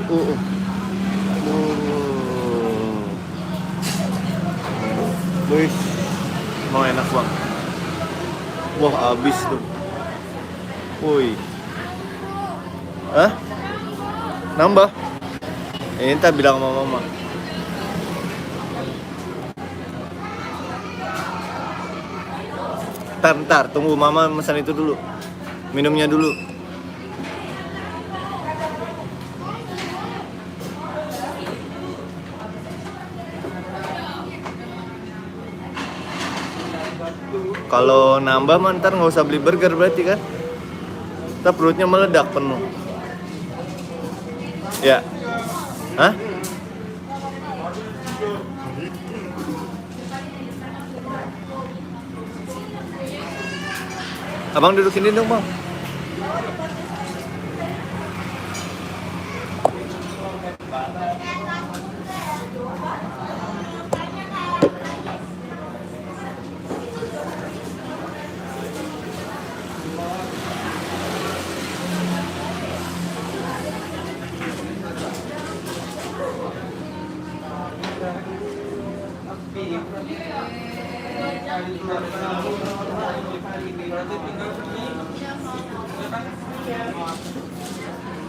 Uh. Wih, mau enak bang. Wah, habis tuh. Woi. Hah? Nambah? Ini ntar bilang sama mama. Ntar, tunggu mama pesan itu dulu. Minumnya dulu. Kalau nambah mah ntar nggak usah beli burger berarti kan? Ntar perutnya meledak penuh. Ya. Hah? Abang duduk sini dong bang.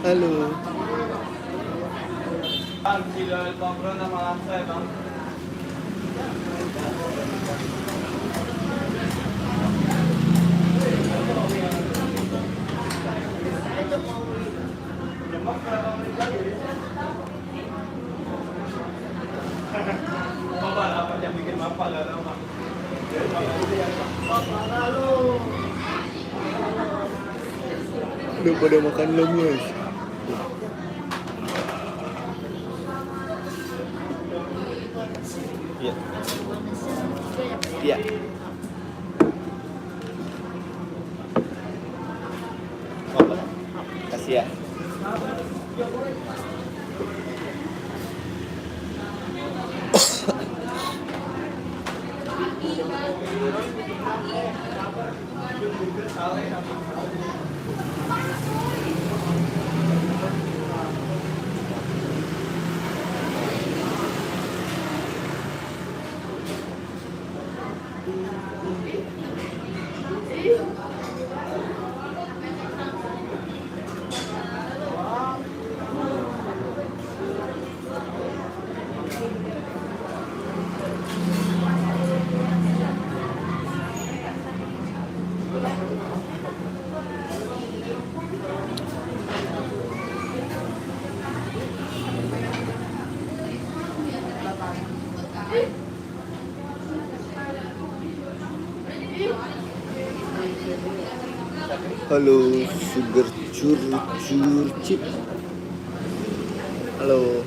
Halo. Udah pada makan belum guys? Iya. Iya. Apa? Kasih ya. Halo, sugar chip. Halo.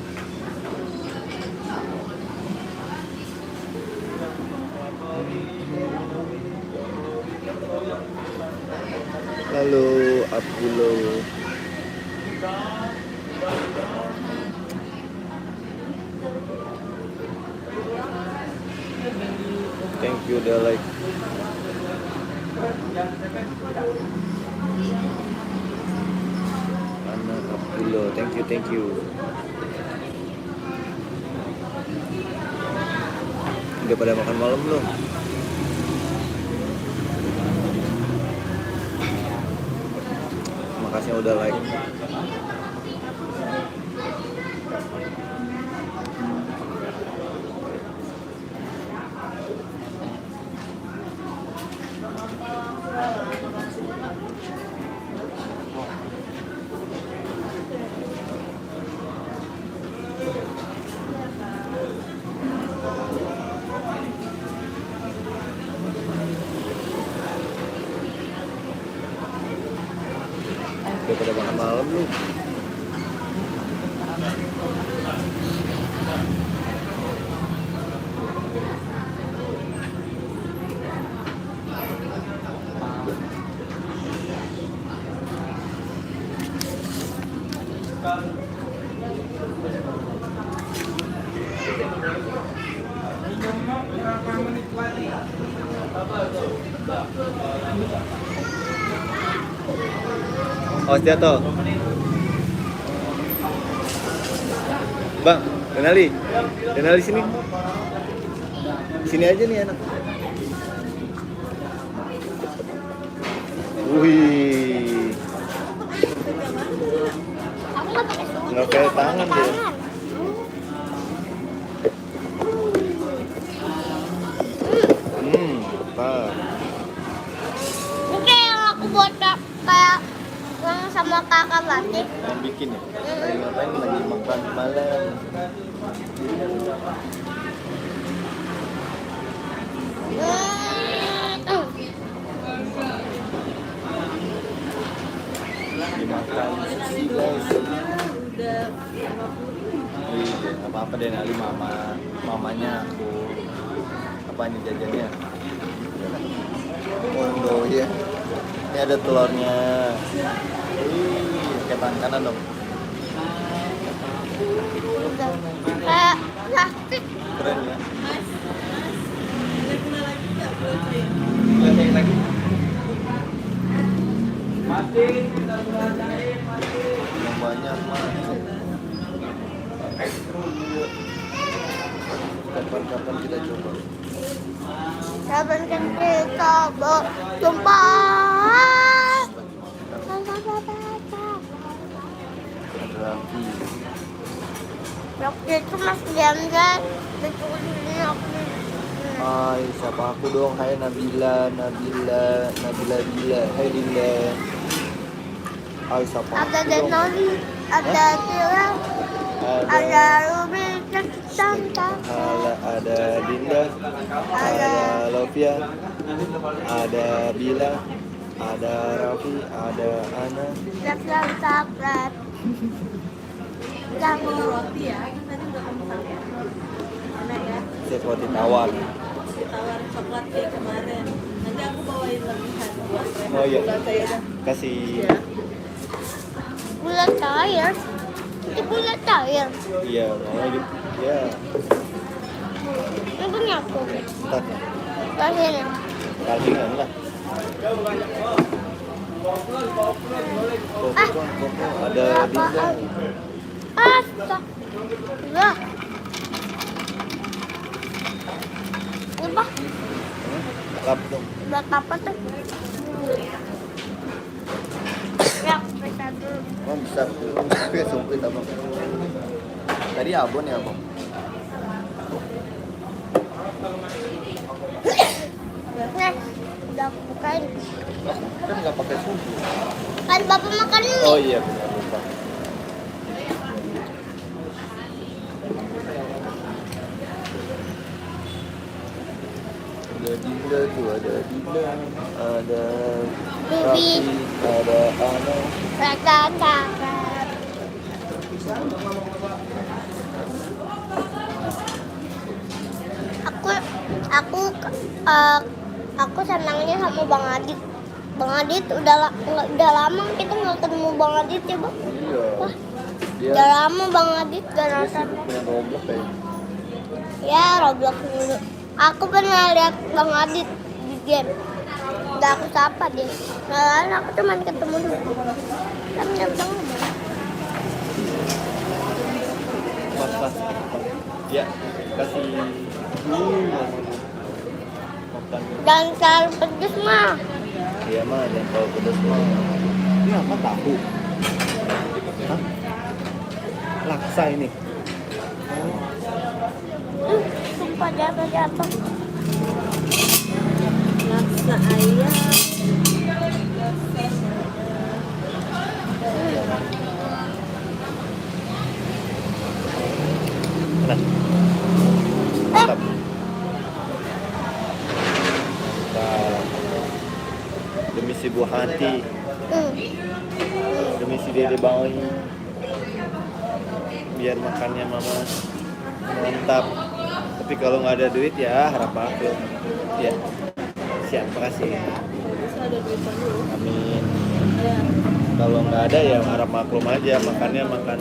Halo, Apulo. Thank you udah like. Anak Apulo, thank you. Udah pada makan malam belum? Makasih udah like. Udah pada makan malam lu. Awas jatuh. Bang, Denali. Denali sini. Sini aja nih anak. Wih. Aku nggak pakai suhu. Nggak pakai tangan dia. Mantap. Oke, yang aku buat kayak yang sama kakak batik. Yang bikin ya? Lagi ngapain? Lagi makan malam. Dimakan sushi guys. Iya, nggak apa-apa deh Nali, mamanya aku apa nih jajannya? Oh iya, ini ada telurnya. Kayak tangan kanan dong. Kayak plastik. Keren ya. Yang banyak mah. Kapan-kapan kita coba. Kapan kan kita berjumpa? Rafi. Waktu itu Mas Jamjan diculik aku. Hai, siapa aku dong? Hai Nabila Bila. Hai Dinda. Hai, siapa Ada aku dong? Denoli, ada Tira, ada Ruby, Santa, Ada Dinda, ada Lovia, ada Bila, ada Raffi, ada Ana. Saprat. Yang Roti ya, kan tadi udah kamu pakai. Enak ya, Set roti tawar. ditawarin coklat kayak kemarin. Nanti aku bawain lebihan buat Rehan. Oh iya. Buat saya dah. Kasih. Ya. gula cair. Itu gula cair. Iya, mau gitu. Ya, Ini punya aku. entar. Kasih. Kalbingan lah. Ah. Koko, ada Dinda. Astagfirullah. Apa? Lap dong. Buat apa tuh? Ya, kita dulu. Oh, bisa tuh. Kayak sumpit abang. Tadi abon ya abang. Nih, udah aku bukain. Kan nggak pakai susu. Kan bapak makan ini. Oh iya, benar lupa. Ada Dinda tuh, ada Dinda, ada Ruby. Raffi, ada Ana. Rata cakep. Aku senangnya sama Bang Adit. Bang Adit udah lama kita nggak ketemu Bang Adit ya Bang. Iya. Wah, Dia udah lama Bang Adit gak dia nonton. sibuk main Roblox kayaknya. Ya Roblox dulu. Aku pernah lihat Bang Adit di game. Udah aku sapa dia. Nah, aku cuma ketemu dulu. Tapi bilang Mas. Ya, kasih makan. dan selalu pedes mah. Iya mah, dan kalau pedas mah. Ini apa tahu? Hah? Laksa ini. Sumpah jatuh. Laksa ayam. Nah. Mantap. Mantap. Demi si buah hati, demi si dede bayi, biar makannya mama mantap. Tapi kalau nggak ada duit ya harap aku. Ya, siap, makasih. Bisa ada duitnya dulu. Amin. Ya. Kalau nggak ada ya harap maklum aja, makannya makan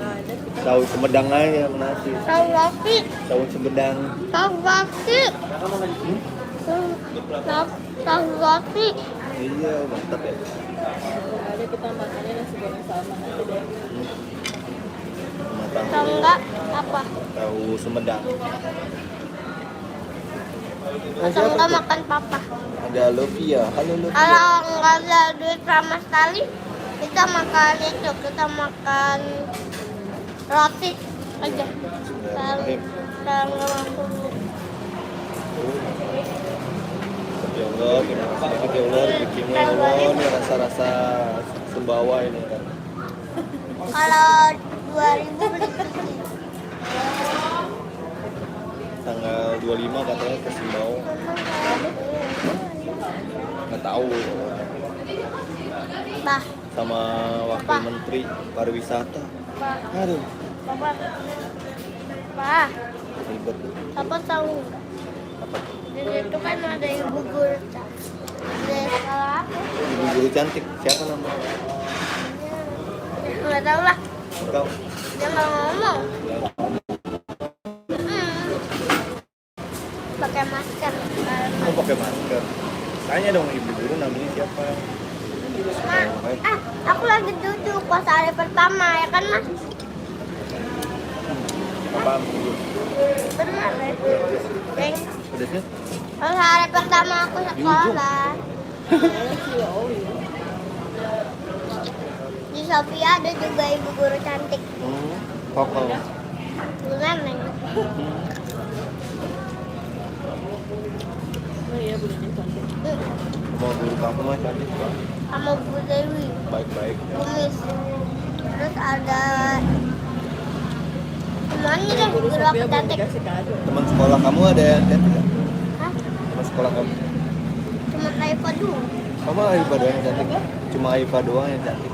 daun sumedang aja sama nasi. Tahu roti. Daun sumedang. Tahu roti. Tahu roti. Iya, mantap ya. Kalau ada kita makannya nasi goreng salmon aja deh. Mantap. Atau enggak apa? tahu Sumedang. Nah, Atau siapa enggak tuh? makan papa? Ada Lovia. Halo Lovia. Kalau nggak ada duit sama sekali, kita makan itu, kita makan roti aja. Kalau nggak mampu. Ya Allah, terima kasih banget ya Allah, rezekinya ya Allah, ini rasa-rasa sembawa ini kan. Kalau 2000 beli sushi. Tanggal 25 katanya ke Simbau, nggak tahu. Bah, Sama Wakil Apa? Menteri Pariwisata. bah, Aduh, papa, bah, ribet. papa tahu nggak? Apa tuh? Di situ kan ada ibu guru di sekolah aku. Ibu guru cantik, siapa namanya? Nggak tahu lah, Kau. dia nggak ngomong. Hmm. Pakai masker. Oh, pakai masker. Tanya dong ibu guru namanya siapa? Ma, aku lagi duduk pas hari pertama ya kan mas? Apa? Benar ya? Deng. Pedasnya? Pas hari pertama aku sekolah di Sofia ada juga ibu guru cantik. Kokol. Benar neng. Oh iya, bunyinya cantik. Mau guru kamu mah cantik kan? Sama Bu Dewi, Baik-baik. Kumis. Terus ada semuanya deh Guru guru Sophia aku belum cantik. dikasih kado. Teman sekolah kamu ada yang cantik nggak? Hah? Teman sekolah kamu? Cuma Raifa dulu. Kamu Aifa doang yang cantik? Cuma Aifa doang yang cantik?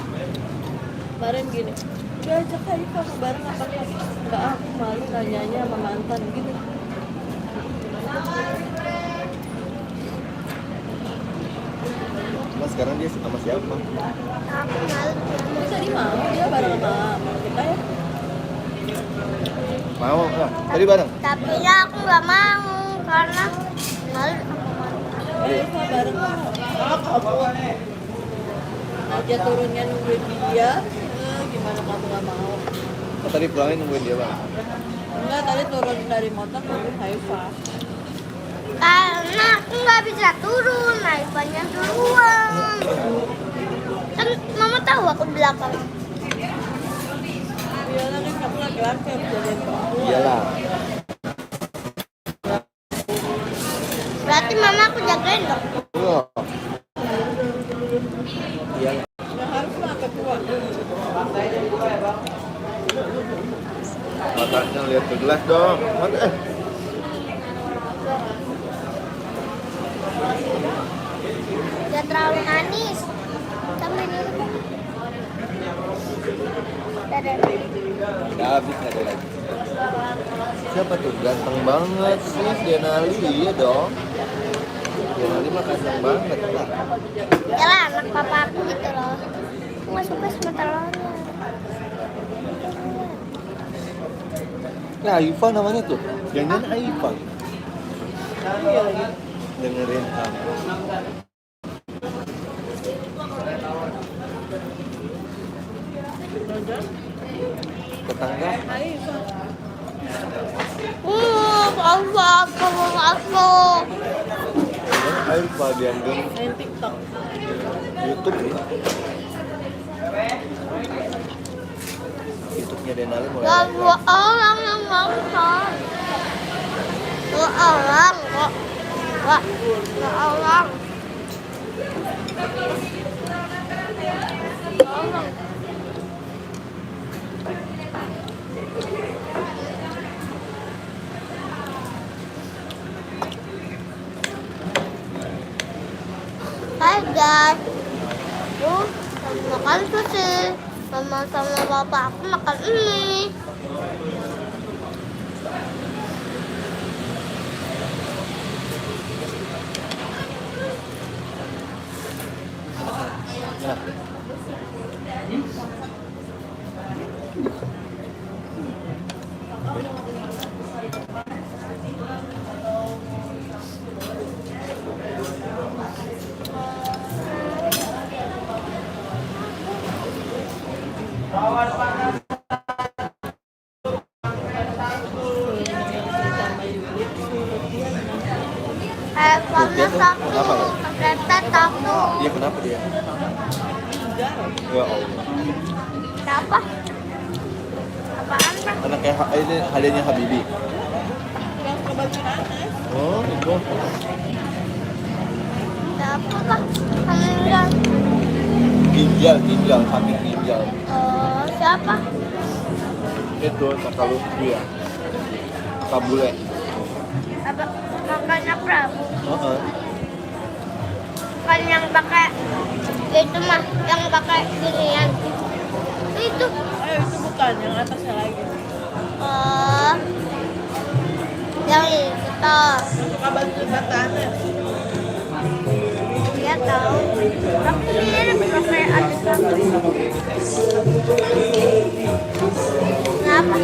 Kemarin gini, udah ajak Hai kamu bareng apa kan? Enggak, aku malu nanyanya sama mantan gitu. Mas sekarang dia sama siapa? Aku malu. Bisa di mau dia bareng sama kita ya. Mau nggak? Tadi bareng? Tapi ya aku nggak mau karena malu sama mantan. Eva bareng aja turunnya nungguin dia. Gimana kamu nggak mau? Oh, tadi pulangnya nungguin dia bang? Enggak, tadi turun dari motor nungguin Haifa. Karena aku nggak bisa turun, Raifanya duluan. Kan mama tahu aku di belakang. Iya, kan kamu laki-laki harus jagain perempuan. Iyalah. Berarti mama aku jagain dong. Iya. Iya. Nah, haruslah ketua. Matanya lihat ke gelas dong. Mata. Gak terlalu manis. Tapi ini Dadah. Udah habis nggak ada lagi. Siapa tuh? Ganteng banget sih Denali. Iya dong. Denali mah ganteng banget lah. Ya lah anak papa aku gitu loh. Aku nggak suka sama telurnya. Nah, Aifa namanya tuh. Jangan Aifa. Dengerin kamu. Tetangga. Aku. Jangan Aifa diambil Main TikTok. YouTube nih. YouTube-nya Denali mulai Gak naik dua lagi. orang yang nonton. Dua orang kok. Wah, dua orang. Dua orang. Hai guys, aku makan sushi. Mama sama bapak aku makan ini. Nah. Kenapa dia? Enggak. Ya Allah. Kenapa? Apaan, Pak? Anaknya ini hadiahnya Habibi. Yang kebanyakan. Oh, itu. Kenapa, Pak? Meninggal. Ginjal, sakit ginjal. Oh, siapa? Itu kakak Lutfi ya. Kakak bule. Apa? Kakaknya Prabu. Heeh. Kan yang pakai itu mah, yang pakai ginian. Itu. Itu bukan yang atasnya lagi. Oh. Yang itu toh. Suka bantu Anes. Dia tahu. Tapi mirip pakai adik aku. Kenapa?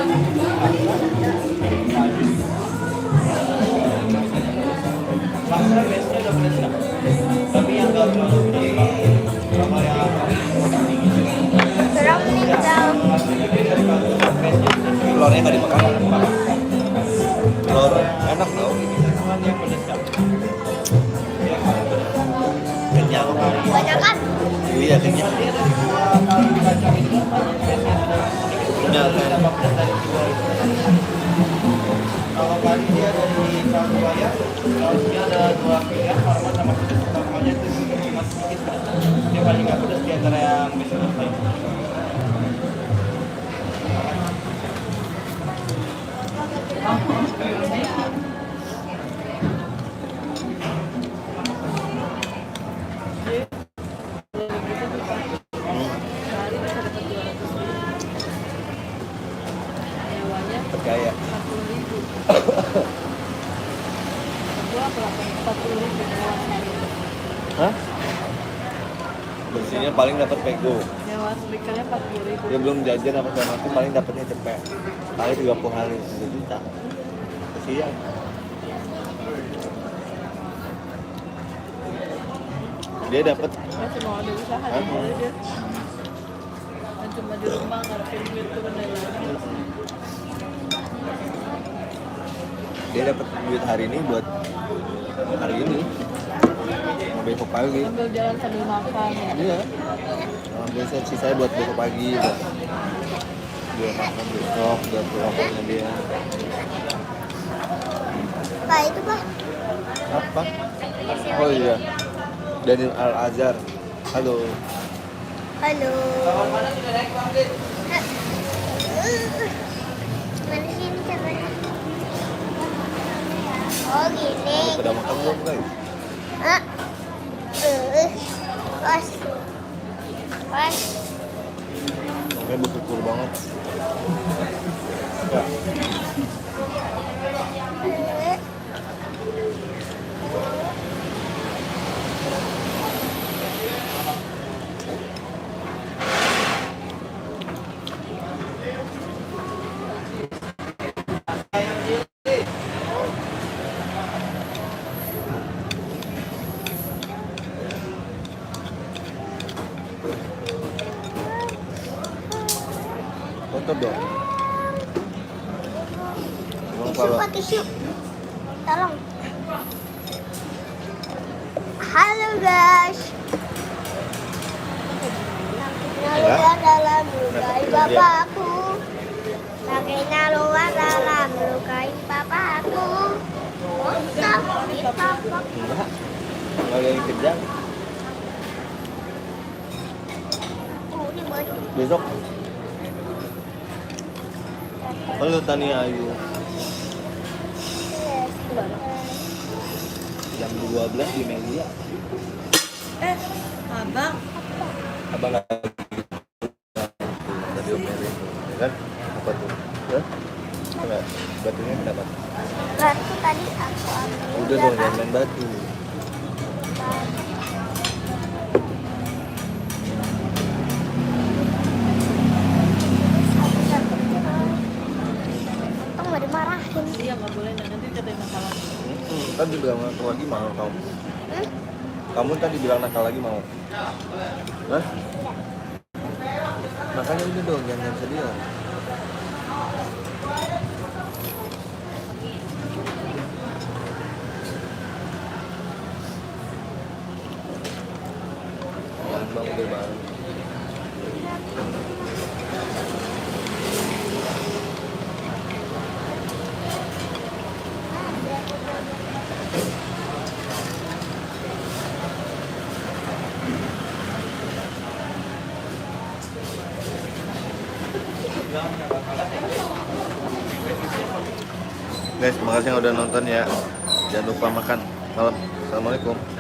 Serang meninggal. Telurnya nggak dimakan. Telur enak tau. Kenyang. Banyak kan? Iya kenyang. Kenyang kan. Kalau pagi dia dari Surabaya, lautnya ada 2 pilihan, format sama tokonya itu masih sedikit. Dia paling nggak pedas di antara yang biasa lain. Sehari bisa dapat 200.000. Nyewanya Percaya. 40.000. Gua berapa? 40.000 nyewa sehari. Hah? Bersihnya paling dapat pego. Nyewa speakernya 40.000. Dia belum jajan apa segala macam, paling dapatnya cepet. Paling 30 hari 1 juta. Kesian. Dia dapat Masih mau ada usaha di boleh dia. Yang cuma di rumah ngarepin duit turun dari langit. duit hari ini buat hari ini. Mau besok pagi. Sambil jalan sambil makan ya. Iya. Biasanya sisanya buat besok pagi. Buat makan besok, buat rokoknya dia. Pak itu Pak. Apa? Oh iya. Daniel Al-Azhar. Halo. Halo. Mana sini caranya? Oh gini. Pada makan belum guys? Ah. Pas. Pas. Makanya bersyukur banget. Ya. Foto dong. Emang Tisu kalau Pak, tisu. Tolong. Halo guys. Kakeknya luar dalam lukai bapakku. Kakeknya luar dalam lukai bapakku. Mantap, bapak. enggak ada yang kejang. Oh, ini baju. Besok. Halo Tania Ayu. Jam 12 di media. Abang, Abang lagi tadi omelin, ya kan? Apa tuh? Ya? Enggak, batunya dapat. Batu tadi aku ambil. Udah dong, jangan main batu. Untung gak dimarahin. iya nggak boleh nanti katanya masalah. Tadi bilang nakal lagi mau kamu. Hmm? Kamu tadi bilang nakal lagi mau. Hah? Makanya udah dong, jangan sedih lah. Jangan bang, udah bang. Guys, makasih yang udah nonton ya. Jangan lupa makan malam. Assalamualaikum.